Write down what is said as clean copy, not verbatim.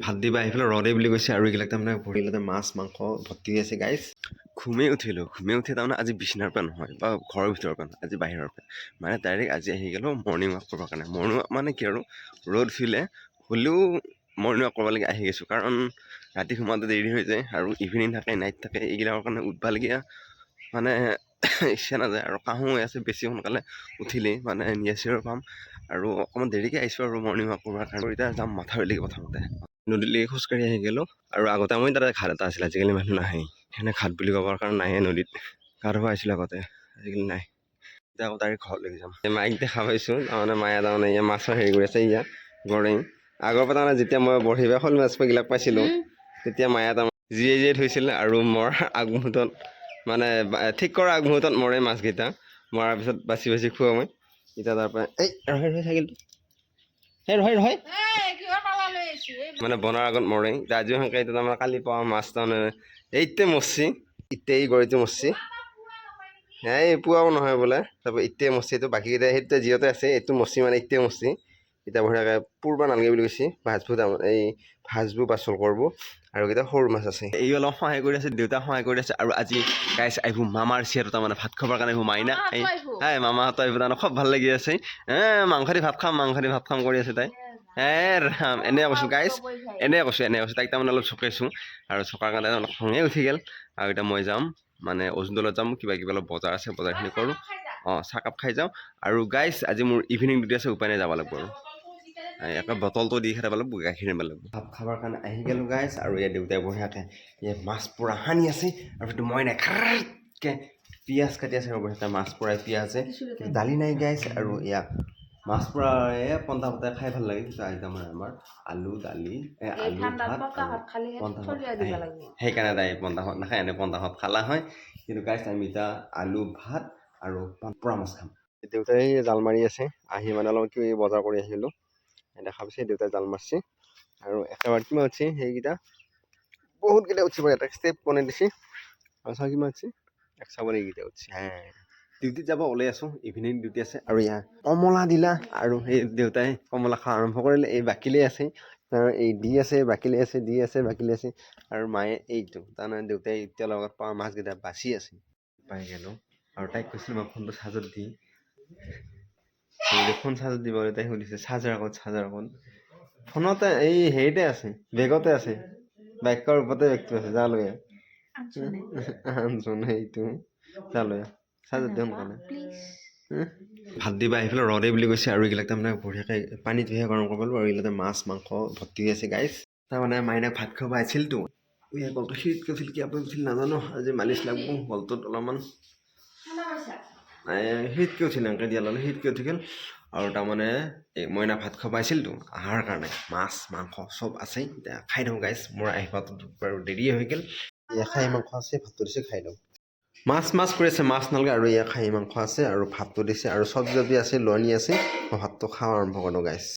ভাত দিবা আহি পেলাই ৰদে বুলি কৈছে আৰু এইবিলাক তাৰমানে ভৰিলতে মাছ মাংস ভৰ্তি হৈ আছে গাইজ ঘুমেই উঠি তাৰমানে আজি বিচনাৰ পৰা নহয় বা ঘৰৰ ভিতৰৰ পৰা নহয় আজি বাহিৰৰ পৰা মানে ডাইৰেক্ট আজি আহি গ'লোঁ মৰ্ণিং ৱাক কৰিবৰ কাৰণে মৰ্ণিং ৱাক মানে কি আৰু ৰ'দ উঠিলে হ'লেও মৰ্ণিং ৱাক কৰিব লাগে আহি গৈছোঁ কাৰণ ৰাতি সোমাওঁতে দেৰি হৈ যায় আৰু ইভিনিং থাকে নাইট থাকে এইবিলাকৰ কাৰণে উঠবালগীয়া মানে ইচ্ছা নাযায় আৰু কাহো হৈ আছে বেছি সোনকালে উঠিলেই মানে নিয়াচিৰৰ পাম আৰু অকণমান দেৰিকৈ আহিছোঁ আৰু মৰ্ণিং ৱাক কৰিবৰ কাৰণে এতিয়া যাম মাথাউৰিলৈকে প্ৰথমতে নদীলৈকে খোজকাঢ়ি আহি গ'লোঁ আৰু আগতে মই তাতে ঘাট এটা আছিল আজিকালি মানুহ নাহেই সেনে ঘাট বুলি ক'বৰ কাৰণে নাহে নদীত গা ধুব আহিছিলোঁ আগতে আজিকালি নাই এতিয়া আকৌ ডাইৰেক্ট ঘৰলৈকে যাম মাইক দেখা পাইছোঁ তাৰমানে মায়ে তাৰমানে ইয়াত মাছৰ হেৰি কৰি আছে ইয়াত গৰৈ আগৰ পৰা তাৰমানে যেতিয়া মই বৰশী শ'ল মাছ এইবিলাক পাইছিলোঁ তেতিয়া মায়ে তাৰমানে জীয়ে থৈছিলে আৰু মোৰ আগমুহূৰ্তত মানে ঠিক কৰা আগমুহূৰ্তত মৰে মাছকেইটা মৰাৰ পিছত বাচি খোৱা মই এতিয়া তাৰ পৰা এই চাইকেলটো মানে বনাৰ আগত মৰে এতিয়া আজিও সেনেকৈ এতিয়া তাৰমানে কালি পোৱা মাছ তাৰমানে এইতে মৰছি এতিয়া এই গৰৈটো মৰছি এই পুৱাও নহয় বোলে তাৰপৰা এতিয়া মৰছি এইটো বাকীকেইটা সেইটো যিহেতু আছে এইটো মৰছি মানে এতিয়া মৰছি এতিয়া বঢ়িয়াকৈ পুৰবা নালাগে বুলি কৈছে ভাজবোৰ বাছল কৰিব আৰু কেইটা সৰু মাছ আছে এই অলপ সহায় কৰি আছে দেউতাক সহায় কৰি আছে আৰু আজি গাইছ আহিব মামাৰ চিয়াৰত তাৰমানে ভাত খাবৰ কাৰণে আহিব মাইনা মামাহঁতৰ আহিব তাৰমানে খুব ভাল লাগি আছে মাংস দি ভাত খাম কৰি আছে তাই ৰাম এনে কৈছোঁ গাইছ এনে কৈছোঁ তাইক তাৰমানে অলপ চকাইছোঁ আৰু চকাৰ কাৰণে অলপ খঙে উঠি গ'ল আৰু এতিয়া মই যাম মানে অজুদলত যাম কিবা অলপ বজাৰ আছে বজাৰখিনি কৰোঁ চাহকাপ খাই যাওঁ আৰু গাইছ আজি মোৰ ইভিনিং ডিউটি আছে উপায় নাই যাব লাগিব আৰু একে বটলটো দি খাব লাগিব গাখীৰ আনিব লাগিব ভাত খাবৰ কাৰণে আহি গ'লোঁ গাইছ আৰু ইয়াত দেউতাই বঢ়িয়াকৈ ইয়াত মাছ পুৰা সানি আছে আৰু সেইটো মই নাই খাৰকৈ পিঁয়াজ কাটি আছে আৰু বঢ়িয়াকৈ মাছ পুৰাই পিঁয়াজে দালি নাই গাইছ আৰু ইয়াত মাছ পুৰা পন্তা ভাতে খাই ভাল লাগে কিন্তু আজি তাৰমানে আমাৰ আলু দালি আলু ভাত সেইকাৰণে তাই পন্তা ভাত নাখায় এনে পন্তা ভাত খালা হয় কিন্তু গাইছ আমি এতিয়া আলু ভাত আৰু পুৰা মাছ খাম দেউতাই জাল মাৰি আছে আহি মানে অলপ কিবা বজাৰ কৰি আহিলোঁ দেখা পাইছে দেউতাই জাল মাৰিছে আৰু একেবাৰে কিমান উঠছে সেইকেইটা বহুতকেইটা উঠিব এটা ষ্টেপ বনাই দিছে আৰু চাওঁ কিমান উঠছে এক চাবলৈ এইকেইটা উঠছে ডিউটিত যাব ওলাই আছোঁ ইভিনিং ডিউটি আছে আৰু ইয়াত কমলা দিলা আৰু সেই দেউতাই কমলা খোৱা আৰম্ভ কৰিলে এই বাকিলে আছে এই দি আছে বাকিলে আছে দি আছে বাকিলে আছে আৰু মায়ে এইটো তাৰমানে দেউতাই এতিয়া লগত পোৱা মাছকেইটা বাচি আছে পাই গ'লোঁ আৰু তাইক কৈছিলোঁ মই ফোনটো চাৰ্জত দি ফোন চাৰ্জত দিব তাই সুধিছে চাৰ্জাৰ ক'ত ফোনতে এই হেৰিতে আছে বেগতে আছে বাইকৰ ওপৰতে বেগটো আছে যা লৈ আনচোন সেইটো যা লৈ চাৰ্জত দিওঁ কাৰণে ভাত দিবা আহি পেলাই ৰদে বুলি কৈছে আৰু এইবিলাক তাৰমানে বঢ়িয়াকৈ পানীটোহে গৰম কৰিব লাগিব আৰু এইবিলাকে মাছ মাংস ভৰ্তি হৈ আছে গাইছ তাৰমানে মাইনাক ভাত খাব আহিছিলতো গলটো সিৰিতকৈ উঠিল কি আপুনি উঠিল নাজানো আজি মালিচ লাগব গলটোত অলপমান সিৰিতকৈ উঠিল এনেকৈ দিয়া ল'লে সিৰিতকৈ উঠি গ'ল আৰু তাৰমানে এই মইনা ভাত খাব আহিছিলতো অহাৰ কাৰণে মাছ মাংস চব আছে এতিয়া খাই দিওঁ গাইছ মোৰ আহি পোৱাটো বাৰু দেৰিয়ে হৈ গ'ল খাহী মাংস আছে ভাতটো দিছে খাই দিওঁ মাছ কৰি আছে মাছ নালাগে আৰু খাহী মাংস আছে আৰু ভাতটো দিছে আৰু চব্জি আছে লনি আছে মই ভাতটো খাওঁ আৰম্ভ কৰোঁ গাইছ